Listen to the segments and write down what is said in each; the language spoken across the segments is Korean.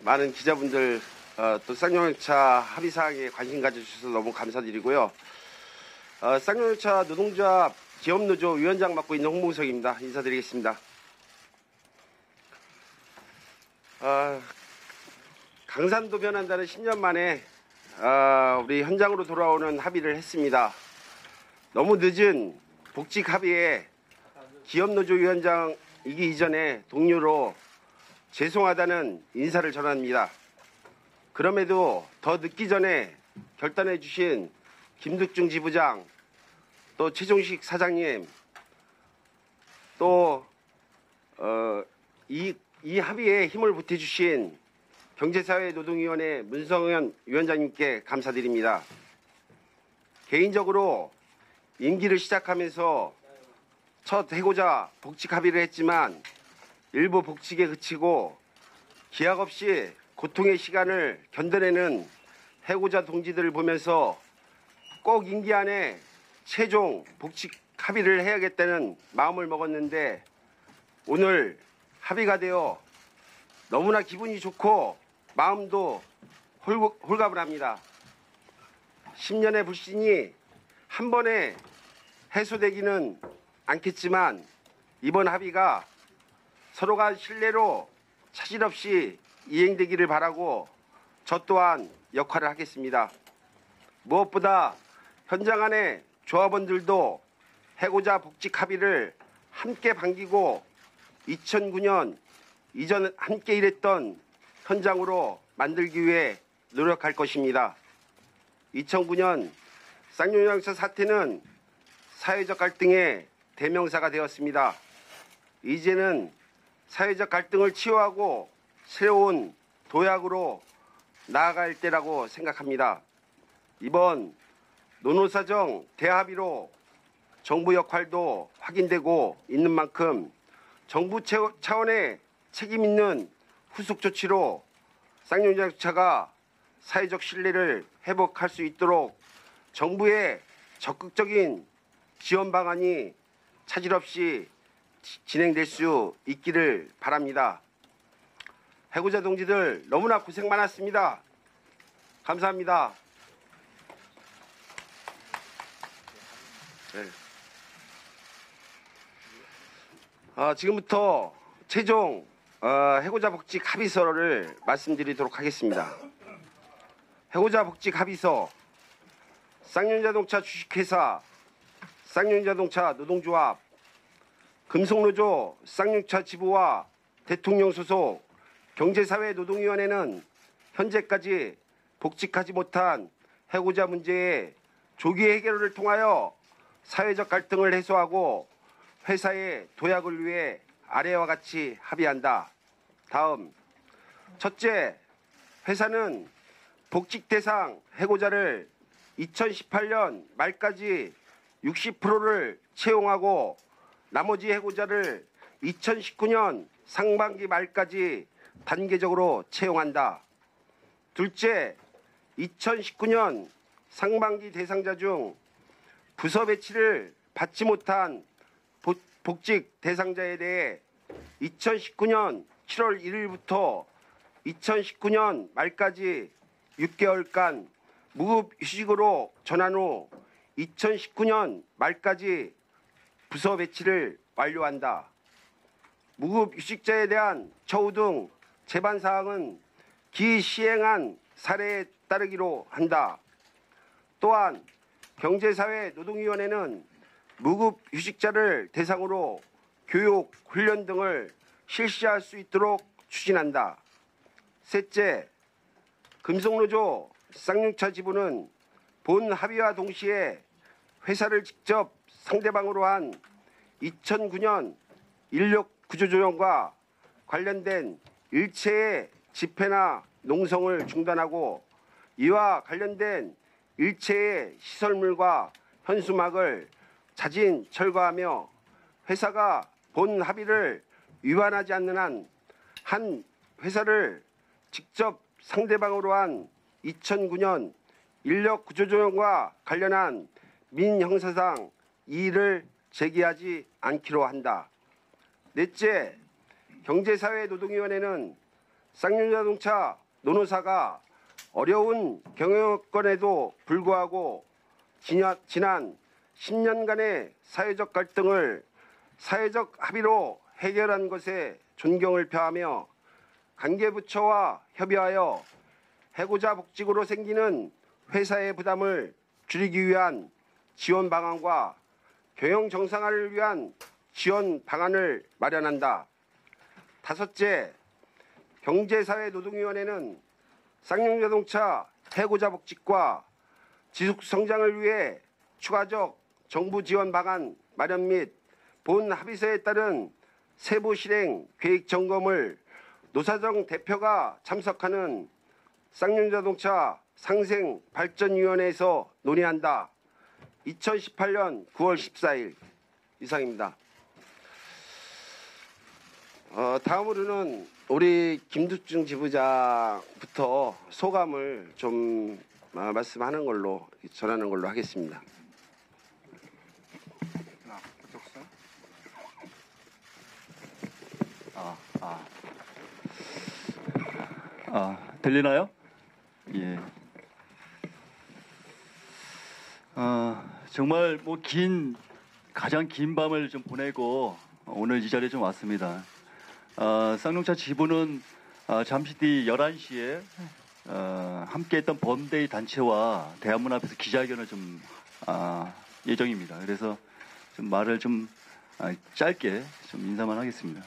많은 기자분들 또 쌍용열차 합의사항에 관심 가져주셔서 너무 감사드리고요. 쌍용열차 노동조합 기업노조 위원장 맡고 있는 홍봉석입니다. 인사드리겠습니다. 강산도 변한다는 10년 만에 우리 현장으로 돌아오는 합의를 했습니다. 너무 늦은 복직 합의에 기업노조 위원장이기 이전에 동료로 죄송하다는 인사를 전합니다. 그럼에도 더 늦기 전에 결단해 주신 김득중 지부장, 또 최종식 사장님, 또 이 합의에 힘을 보태주신 경제사회노동위원회 문성현 위원장님께 감사드립니다. 개인적으로 임기를 시작하면서 첫 해고자 복직 합의를 했지만 일부 복직에 그치고 기약 없이 고통의 시간을 견뎌내는 해고자 동지들을 보면서 꼭 임기 안에 최종 복직 합의를 해야겠다는 마음을 먹었는데 오늘 합의가 되어 너무나 기분이 좋고 마음도 홀가분 합니다. 10년의 불신이 한 번에 해소되기는 않겠지만 이번 합의가 서로 간 신뢰로 차질 없이 이행되기를 바라고 저 또한 역할을 하겠습니다. 무엇보다 현장 안의 조합원들도 해고자 복직 합의를 함께 반기고 2009년 이전 함께 일했던 현장으로 만들기 위해 노력할 것입니다. 2009년 쌍용열차 사태는 사회적 갈등의 대명사가 되었습니다. 이제는 사회적 갈등을 치유하고 새로운 도약으로 나아갈 때라고 생각합니다. 이번 노노사정 대합의로 정부 역할도 확인되고 있는 만큼 정부 차원의 책임 있는 후속 조치로 쌍용열차가 사회적 신뢰를 회복할 수 있도록 정부의 적극적인 지원 방안이 차질 없이 진행될 수 있기를 바랍니다. 해고자 동지들 너무나 고생 많았습니다. 감사합니다. 네. 지금부터 최종 해고자 복직 합의서를 말씀드리도록 하겠습니다. 해고자 복직 합의서 쌍용자동차 주식회사, 쌍용자동차 노동조합, 금속노조 쌍용차 지부와 대통령 소속 경제사회노동위원회는 현재까지 복직하지 못한 해고자 문제의 조기 해결을 통하여 사회적 갈등을 해소하고 회사의 도약을 위해 아래와 같이 합의한다. 다음, 첫째, 회사는 복직 대상 해고자를 2018년 말까지 60%를 채용하고 나머지 해고자를 2019년 상반기 말까지 단계적으로 채용한다. 둘째, 2019년 상반기 대상자 중 부서 배치를 받지 못한 복직 대상자에 대해 2019년 7월 1일부터 2019년 말까지 6개월간 무급휴직으로 전환 후 2019년 말까지 부서 배치를 완료한다. 무급휴직자에 대한 처우 등 제반사항은 기시행한 사례에 따르기로 한다. 또한 경제사회노동위원회는 무급휴직자를 대상으로 교육, 훈련 등을 실시할 수 있도록 추진한다. 셋째, 금속노조 쌍용차 지부는 본 합의와 동시에 회사를 직접 상대방으로 한 2009년 인력 구조조정과 관련된 일체의 집회나 농성을 중단하고 이와 관련된 일체의 시설물과 현수막을 자진 철거하며 회사가 본 합의를 위반하지 않는 한 회사를 직접 상대방으로 한 2009년 인력 구조조정과 관련한 민형사상 이의를 제기하지 않기로 한다. 넷째, 경제사회노동위원회는 쌍용자동차 노노사가 어려운 경영 여건에도 불구하고 지난 10년간의 사회적 갈등을 사회적 합의로 해결한 것에 존경을 표하며 관계부처와 협의하여 해고자 복직으로 생기는 회사의 부담을 줄이기 위한 지원 방안과 경영 정상화를 위한 지원 방안을 마련한다. 다섯째, 경제사회노동위원회는 쌍용자동차 해고자 복직과 지속 성장을 위해 추가적 정부 지원 방안 마련 및 본 합의서에 따른 세부 실행 계획 점검을 노사정 대표가 참석하는 쌍용자동차 상생발전위원회에서 논의한다. 2018년 9월 14일 이상입니다. 다음으로는 우리 김두중 지부장부터 소감을 좀 말씀하는 걸로 전하는 걸로 하겠습니다. 들리나요? 예. 정말 가장 긴 밤을 좀 보내고 오늘 이 자리에 좀 왔습니다. 쌍용차 지부는 잠시 뒤 11시에 함께했던 범대의 단체와 대한문 앞에서 기자회견을 좀 예정입니다. 그래서 좀 말을 좀 짧게 좀 인사만 하겠습니다.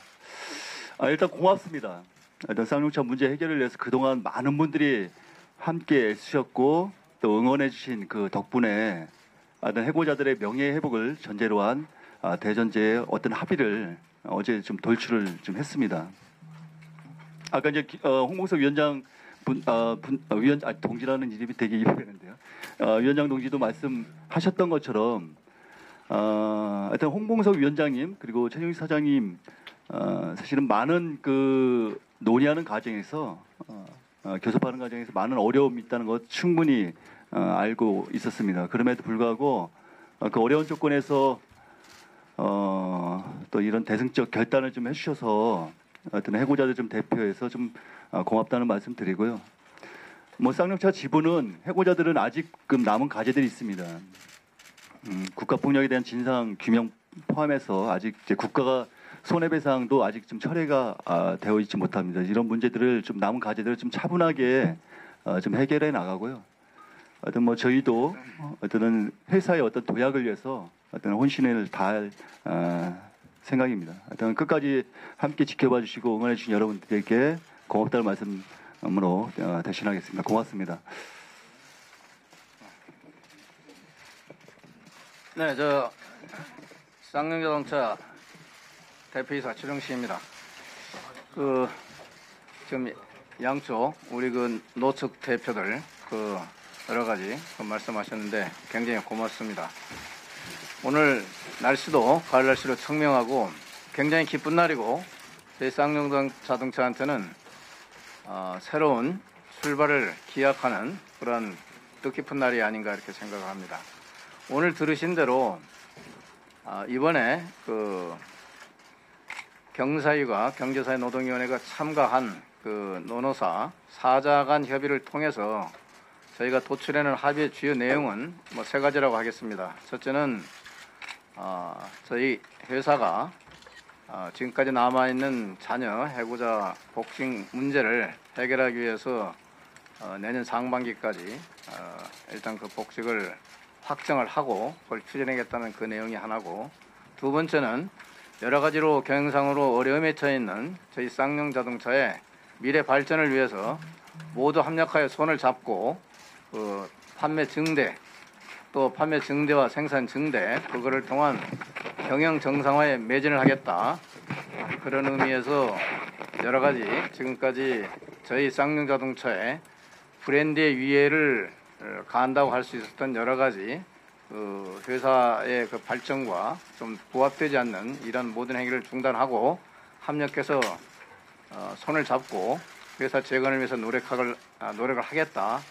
일단 고맙습니다. 일단 쌍용차 문제 해결을 위해서 그동안 많은 분들이 함께 애쓰셨고 또 응원해 주신 그 덕분에 어떤 해고자들의 명예 회복을 전제로 한 대전제의 어떤 합의를 어제 좀 돌출을 좀 했습니다. 아까 이제 홍봉석 위원장 동지라는 이름이 되게 이쁘겠는데요. 위원장 동지도 말씀하셨던 것처럼 하여튼 홍봉석 위원장님 그리고 최정희 사장님 사실은 많은 그 논의하는 과정에서 교섭하는 과정에서 많은 어려움이 있다는 것 충분히 알고 있었습니다. 그럼에도 불구하고 그 어려운 조건에서 또 이런 대승적 결단을 좀 해주셔서 어떤 해고자들 좀 대표해서 좀 고맙다는 말씀 드리고요. 쌍용차 지부는 해고자들은 아직끔 남은 과제들이 있습니다. 국가폭력에 대한 진상 규명 포함해서 아직 이제 국가가 손해배상도 아직 좀 철회가 되어 있지 못합니다. 이런 문제들을 좀 남은 과제들을 좀 차분하게 좀 해결해 나가고요. 어떤 저희도 어떤 회사의 어떤 도약을 위해서 어떤 혼신을 다할 생각입니다. 어떤 끝까지 함께 지켜봐 주시고 응원해 주신 여러분들께 고맙다는 말씀으로 대신하겠습니다. 고맙습니다. 네, 쌍용자동차 대표이사 최정식입니다. 지금 양쪽 우리 노측 대표들 여러 가지 말씀하셨는데 굉장히 고맙습니다. 오늘 날씨도 가을 날씨로 청명하고 굉장히 기쁜 날이고 저희 쌍용자동차한테는 새로운 출발을 기약하는 그런 뜻깊은 날이 아닌가 이렇게 생각을 합니다. 오늘 들으신 대로 이번에 경사위가 경제사회노동위원회가 참가한 노노사 사자 간 협의를 통해서 저희가 도출해낸 합의의 주요 내용은 세 가지라고 하겠습니다. 첫째는 저희 회사가 지금까지 남아있는 자녀 해고자 복직 문제를 해결하기 위해서 내년 상반기까지 일단 그 복직을 확정을 하고 그걸 추진하겠다는 그 내용이 하나고, 두 번째는 여러 가지로 경영상으로 어려움에 처해 있는 저희 쌍용자동차의 미래 발전을 위해서 모두 협력하여 손을 잡고 판매 증대 또 판매 증대와 생산 증대 그거를 통한 경영 정상화에 매진을 하겠다. 그런 의미에서 여러 가지 지금까지 저희 쌍용자동차의 브랜드의 위해를 가한다고 할 수 있었던 여러 가지 회사의 발전과 좀 부합되지 않는 이런 모든 행위를 중단하고 합력해서 손을 잡고 회사 재건을 위해서 노력을 하겠다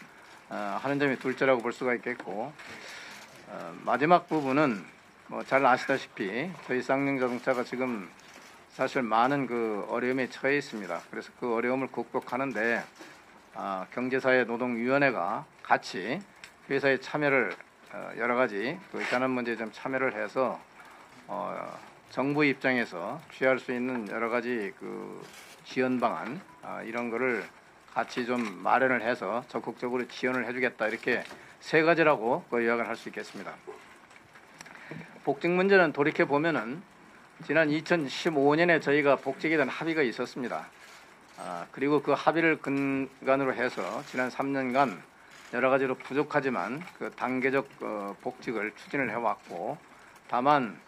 하는 점이 둘째라고 볼 수가 있겠고, 마지막 부분은 잘 아시다시피 저희 쌍용자동차가 지금 사실 많은 그 어려움에 처해 있습니다. 그래서 그 어려움을 극복하는데 경제사회 노동위원회가 같이 회사의 참여를 여러 가지 그 현안 문제에 좀 참여를 해서 정부 입장에서 취할 수 있는 여러 가지 그 지원 방안 이런 거를 같이 좀 마련을 해서 적극적으로 지원을 해주겠다 이렇게 세 가지라고 그 요약을 할 수 있겠습니다. 복직 문제는 돌이켜 보면은 지난 2015년에 저희가 복직에 대한 합의가 있었습니다. 그리고 그 합의를 근간으로 해서 지난 3년간 여러 가지로 부족하지만 그 단계적 복직을 추진을 해왔고, 다만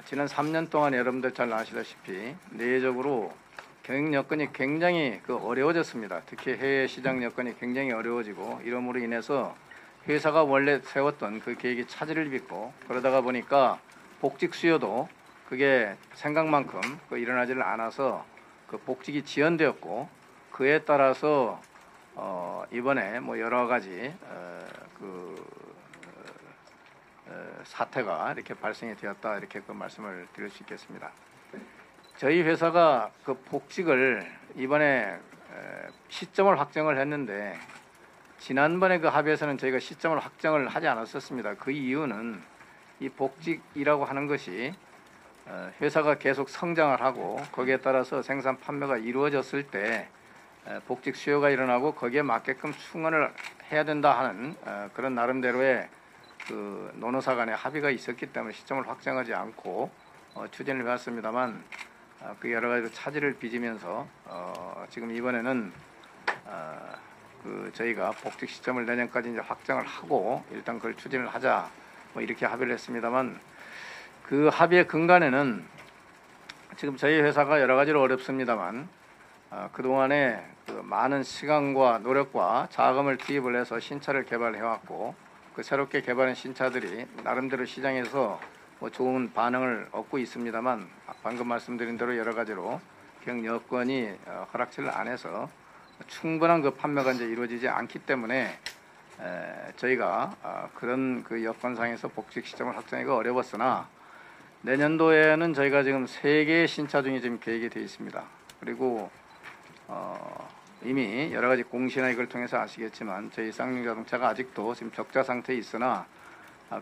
지난 3년 동안 여러분들 잘 아시다시피 내외적으로 경영 여건이 굉장히 어려워졌습니다. 특히 해외 시장 여건이 굉장히 어려워지고 이러므로 인해서 회사가 원래 세웠던 그 계획이 차질을 빚고 그러다가 보니까 복직 수요도 그게 생각만큼 일어나지를 않아서 그 복직이 지연되었고, 그에 따라서 이번에 뭐 여러 가지 사태가 이렇게 발생이 되었다 이렇게 그 말씀을 드릴 수 있겠습니다. 저희 회사가 그 복직을 이번에 시점을 확정을 했는데 지난번에 그 합의에서는 저희가 시점을 확정을 하지 않았었습니다. 그 이유는 이 복직이라고 하는 것이 회사가 계속 성장을 하고 거기에 따라서 생산 판매가 이루어졌을 때 복직 수요가 일어나고 거기에 맞게끔 충원을 해야 된다 하는 그런 나름대로의 그 노노사 간의 합의가 있었기 때문에 시점을 확정하지 않고 추진을 해왔습니다만 그 여러 가지 차질을 빚으면서 지금 이번에는 그 저희가 복직 시점을 내년까지 이제 확정을 하고 일단 그걸 추진을 하자 뭐 이렇게 합의를 했습니다만, 그 합의의 근간에는 지금 저희 회사가 여러 가지로 어렵습니다만 그동안에 그 많은 시간과 노력과 자금을 투입을 해서 신차를 개발해왔고 그 새롭게 개발한 신차들이 나름대로 시장에서 뭐 좋은 반응을 얻고 있습니다만 방금 말씀드린 대로 여러 가지로 경영 여건이 허락지를 안 해서 충분한 그 판매가 이제 이루어지지 않기 때문에 저희가 그런 그 여건상에서 복직 시점을 확정하기가 어려웠으나 내년도에는 저희가 지금 3개의 신차 중에 지금 계획이 되어 있습니다. 그리고 이미 여러 가지 공시나 이걸 통해서 아시겠지만 저희 쌍용자동차가 아직도 지금 적자 상태에 있으나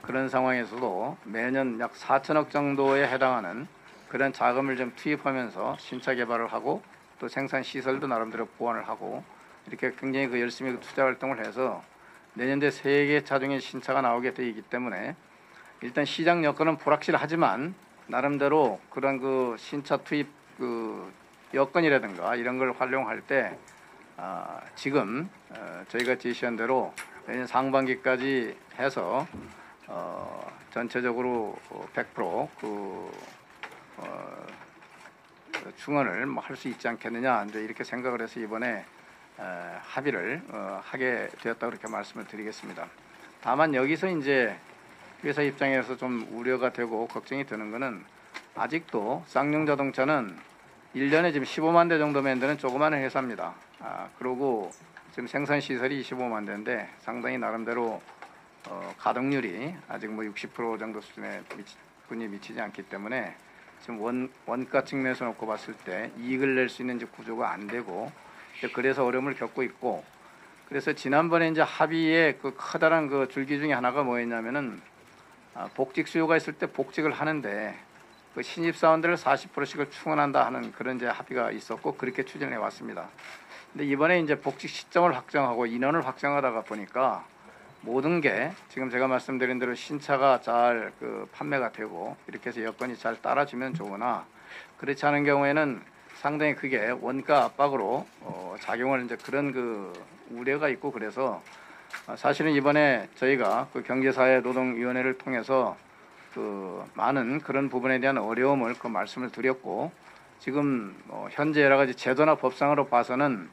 그런 상황에서도 매년 약 4천억 정도에 해당하는 그런 자금을 좀 투입하면서 신차 개발을 하고 또 생산 시설도 나름대로 보완을 하고 이렇게 굉장히 그 열심히 투자 활동을 해서 내년도에 3개 차 중에 신차가 나오게 되어 있기 때문에 일단 시장 여건은 불확실하지만 나름대로 그런 그 신차 투입 그 여건이라든가 이런 걸 활용할 때 지금 저희가 제시한 대로 내년 상반기까지 해서 전체적으로 100% 충원을 할 수 있지 않겠느냐 이제 이렇게 생각을 해서 이번에 합의를 하게 되었다고 그렇게 말씀을 드리겠습니다. 다만 여기서 이제 회사 입장에서 좀 우려가 되고 걱정이 드는 거는 아직도 쌍용자동차는 1년에 지금 15만 대 정도 만드는 조그마한 회사입니다. 그리고 지금 생산 시설이 25만 대인데 상당히 나름대로 가동률이 아직 뭐 60% 정도 수준에 미치지 않기 때문에 지금 원가 측면에서 놓고 봤을 때 이익을 낼 수 있는 이제 구조가 안 되고 그래서 어려움을 겪고 있고, 그래서 지난번에 이제 합의의 그 커다란 그 줄기 중에 하나가 뭐였냐면은 복직 수요가 있을 때 복직을 하는데 그 신입 사원들을 40%씩을 충원한다 하는 그런 이제 합의가 있었고 그렇게 추진해 왔습니다. 근데 이번에 이제 복직 시점을 확정하고 인원을 확정하다가 보니까 모든 게 지금 제가 말씀드린 대로 신차가 잘 그 판매가 되고 이렇게 해서 여건이 잘 따라주면 좋으나 그렇지 않은 경우에는 상당히 그게 원가 압박으로 작용을 이제 그런 그 우려가 있고, 그래서 사실은 이번에 저희가 그 경제사회 노동위원회를 통해서 그 많은 그런 부분에 대한 어려움을 그 말씀을 드렸고, 지금 현재 여러 가지 제도나 법상으로 봐서는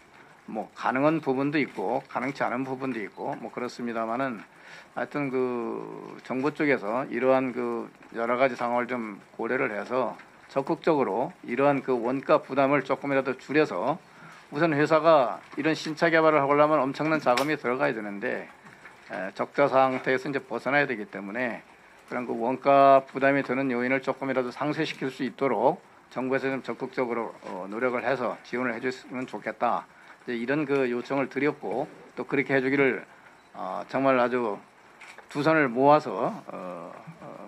뭐 가능한 부분도 있고 가능치 않은 부분도 있고 뭐 그렇습니다만은 하여튼 그 정부 쪽에서 이러한 그 여러 가지 상황을 좀 고려를 해서 적극적으로 이러한 그 원가 부담을 조금이라도 줄여서, 우선 회사가 이런 신차 개발을 하려면 엄청난 자금이 들어가야 되는데 적자 상태에서 이제 벗어나야 되기 때문에 그런 그 원가 부담이 드는 요인을 조금이라도 상쇄시킬 수 있도록 정부에서 좀 적극적으로 노력을 해서 지원을 해줬으면 좋겠다. 이제 이런 그 요청을 드렸고 또 그렇게 해주기를 정말 아주 두 손을 모아서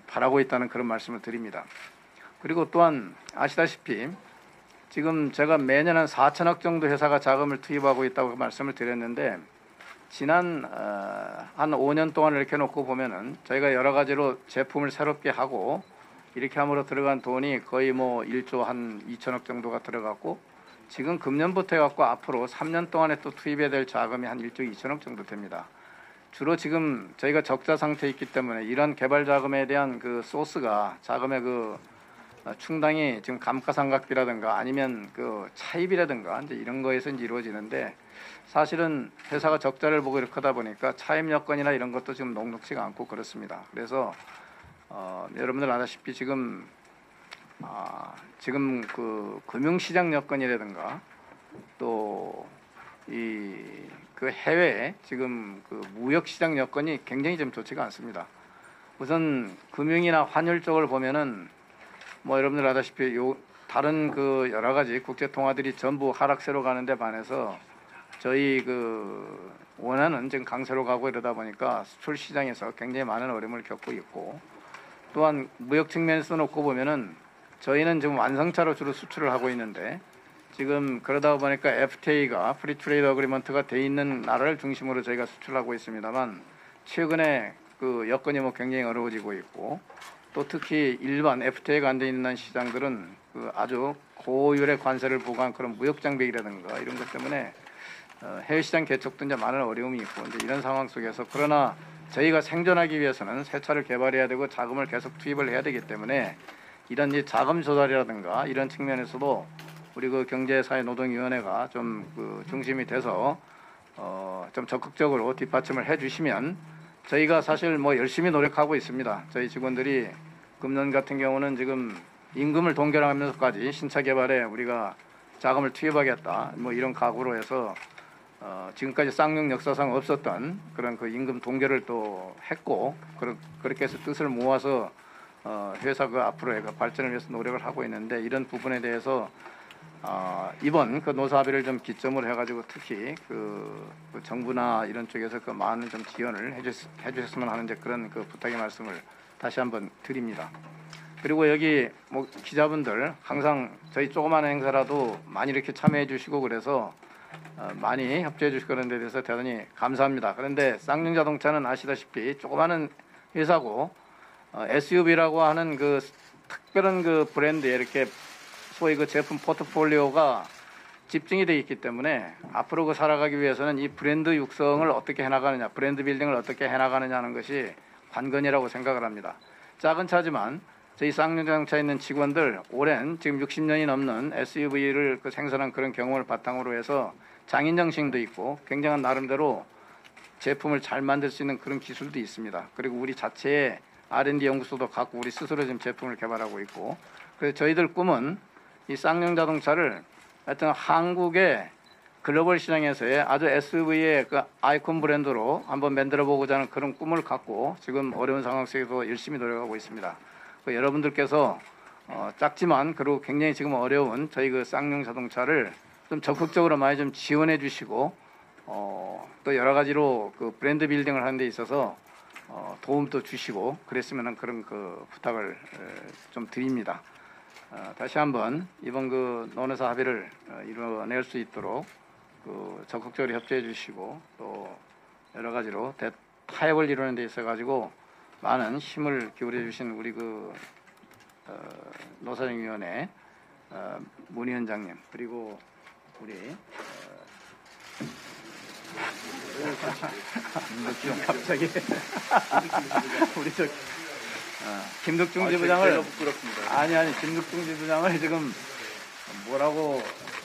바라고 있다는 그런 말씀을 드립니다. 그리고 또한 아시다시피 지금 제가 매년 한 4천억 정도 회사가 자금을 투입하고 있다고 말씀을 드렸는데 지난 한 5년 동안 이렇게 놓고 보면은 저희가 여러 가지로 제품을 새롭게 하고 이렇게 함으로 들어간 돈이 거의 뭐 1조 한 2천억 정도가 들어갔고 지금 금년부터 해갖고 앞으로 3년 동안에 또 투입해야 될 자금이 한 1조 2천억 정도 됩니다. 주로 지금 저희가 적자 상태에 있기 때문에 이런 개발 자금에 대한 그 소스가 자금의 그 충당이 지금 감가상각비라든가 아니면 그 차입이라든가 이제 이런 거에서 이제 이루어지는데 사실은 회사가 적자를 보고 이렇게 하다 보니까 차입 여건이나 이런 것도 지금 녹록지가 않고 그렇습니다. 그래서 여러분들 아다시피 지금 그 금융시장 여건이라든가 또 그 해외 지금 그 무역시장 여건이 굉장히 좀 좋지가 않습니다. 우선 금융이나 환율 쪽을 보면은 뭐 여러분들 아다시피 다른 그 여러 가지 국제 통화들이 전부 하락세로 가는데 반해서 저희 그 원화는 지금 강세로 가고 이러다 보니까 수출 시장에서 굉장히 많은 어려움을 겪고 있고 또한 무역 측면에서 놓고 보면은 저희는 지금 완성차로 주로 수출을 하고 있는데 지금 그러다 보니까 FTA가 프리 트레이드 어그리먼트가 돼 있는 나라를 중심으로 저희가 수출하고 있습니다만 최근에 그 여건이 뭐 굉장히 어려워지고 있고 또 특히 일반 FTA가 안 돼 있는 시장들은 그 아주 고율의 관세를 부과한 그런 무역 장벽이라든가 이런 것 때문에 해외 시장 개척도 이제 많은 어려움이 있고 이제 이런 상황 속에서 그러나 저희가 생존하기 위해서는 새 차를 개발해야 되고 자금을 계속 투입을 해야 되기 때문에 이런 자금 조달이라든가 이런 측면에서도 우리 그 경제사회노동위원회가 좀 그 중심이 돼서 좀 적극적으로 뒷받침을 해주시면 저희가 사실 뭐 열심히 노력하고 있습니다. 저희 직원들이 금년 같은 경우는 지금 임금을 동결하면서까지 신차 개발에 우리가 자금을 투입하겠다 뭐 이런 각오로 해서 지금까지 쌍용 역사상 없었던 그런 그 임금 동결을 또 했고 그렇게 해서 뜻을 모아서 회사 그 앞으로의 그 발전을 위해서 노력을 하고 있는데 이런 부분에 대해서 이번 그 노사합의를 좀 기점으로 해가지고 특히 그 정부나 이런 쪽에서 그 많은 좀 지원을 해주셨으면 하는 그런 그 부탁의 말씀을 다시 한번 드립니다. 그리고 여기 뭐 기자분들 항상 저희 조그마한 행사라도 많이 이렇게 참여해 주시고 그래서 많이 협조해 주시고 그런 데 대해서 대단히 감사합니다. 그런데 쌍용자동차는 아시다시피 조그마한 회사고 SUV라고 하는 그 특별한 그 브랜드에 이렇게 소위 그 제품 포트폴리오가 집중이 되어 있기 때문에 앞으로 그 살아가기 위해서는 이 브랜드 육성을 어떻게 해나가느냐, 브랜드 빌딩을 어떻게 해나가느냐 하는 것이 관건이라고 생각을 합니다. 작은 차지만 저희 쌍용자동차에 있는 직원들 오랜 지금 60년이 넘는 SUV를 그 생산한 그런 경험을 바탕으로 해서 장인 정신도 있고 굉장한 나름대로 제품을 잘 만들 수 있는 그런 기술도 있습니다. 그리고 우리 자체의 R&D 연구소도 갖고 우리 스스로 지금 제품을 개발하고 있고 그래서 저희들 꿈은 이 쌍용자동차를 하여튼 한국의 글로벌 시장에서의 아주 SUV의 그 아이콘 브랜드로 한번 만들어보고자 하는 그런 꿈을 갖고 지금 어려운 상황 속에서 열심히 노력하고 있습니다. 그 여러분들께서 작지만 그리고 굉장히 지금 어려운 저희 그 쌍용자동차를 좀 적극적으로 많이 좀 지원해 주시고 또 여러 가지로 그 브랜드 빌딩을 하는 데 있어서 도움도 주시고 그랬으면 그런 그 부탁을 좀 드립니다. 다시 한번 이번 그 논의사 합의를 이뤄낼 수 있도록 그 적극적으로 협조해 주시고 또 여러 가지로 타협을 이루는 데 있어 가지고 많은 힘을 기울여 주신 우리 그 노사정위원회 문 위원장님 그리고 우리 갑자기 우리 저 김덕중 지부장을 아니 김덕중 지부장을 지금 뭐라고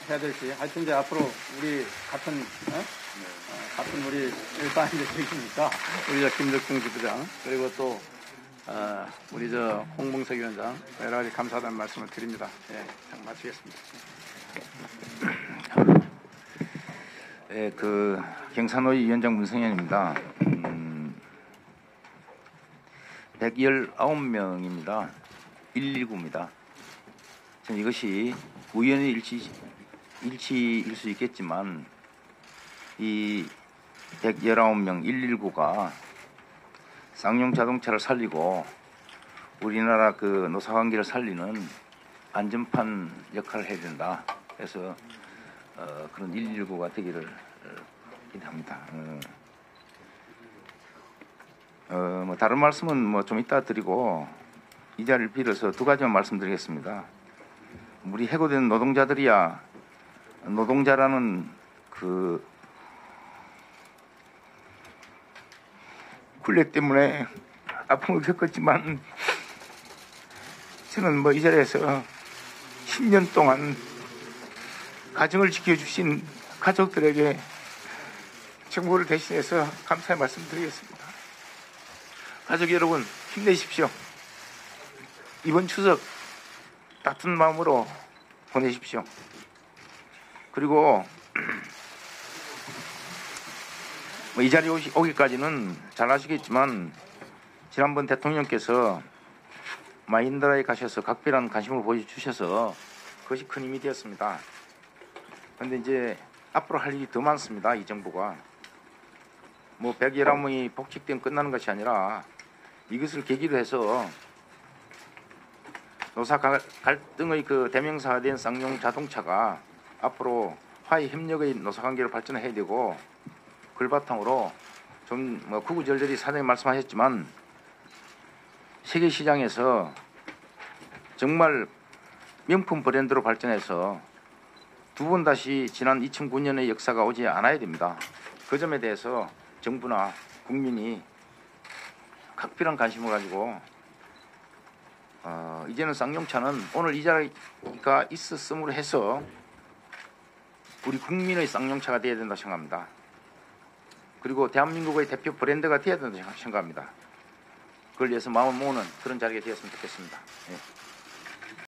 해야 될지 하여튼 이제 앞으로 우리 같은 우리 일반인들이니까 우리 저 김덕중 지부장 그리고 또 우리 저 홍봉석 위원장 여러 가지 감사하다는 말씀을 드립니다. 예, 마치겠습니다. 네, 그 경산노위 위원장 문성현입니다. 119명입니다. 119입니다. 저는 이것이 우연의 일치일 수 있겠지만 이 119명 119가 쌍용 자동차를 살리고 우리나라 그 노사관계를 살리는 안전판 역할을 해야 된다. 그래서 그런 119가 되기를 기대합니다. 뭐 다른 말씀은 뭐 좀 이따 드리고 이 자리를 빌어서 두 가지만 말씀드리겠습니다. 우리 해고된 노동자들이야 노동자라는 그 굴레 때문에 아픔을 겪었지만 저는 뭐 이 자리에서 10년 동안 가정을 지켜주신 가족들에게 정부를 대신해서 감사의 말씀드리겠습니다. 가족 여러분 힘내십시오. 이번 추석 따뜻한 마음으로 보내십시오. 그리고 뭐 이 자리에 오기까지는 잘 아시겠지만 지난번 대통령께서 마힌드라에 가셔서 각별한 관심을 보여주셔서 그것이 큰 힘이 되었습니다. 그런데 이제 앞으로 할 일이 더 많습니다. 이 정부가 뭐 111명이 복직되면 끝나는 것이 아니라 이것을 계기로 해서 노사 갈등의 그 대명사가 된 쌍용 자동차가 앞으로 화해 협력의 노사관계로 발전해야 되고 그걸 바탕으로 좀 뭐 구구절절히 사장님 말씀하셨지만 세계 시장에서 정말 명품 브랜드로 발전해서 두 번 다시 지난 2009년의 역사가 오지 않아야 됩니다. 그 점에 대해서 정부나 국민이 각별한 관심을 가지고 이제는 쌍용차는 오늘 이 자리가 있었음으로 해서 우리 국민의 쌍용차가 되어야 된다고 생각합니다. 그리고 대한민국의 대표 브랜드가 되어야 된다고 생각합니다. 그걸 위해서 마음을 모으는 그런 자리가 되었으면 좋겠습니다. 예.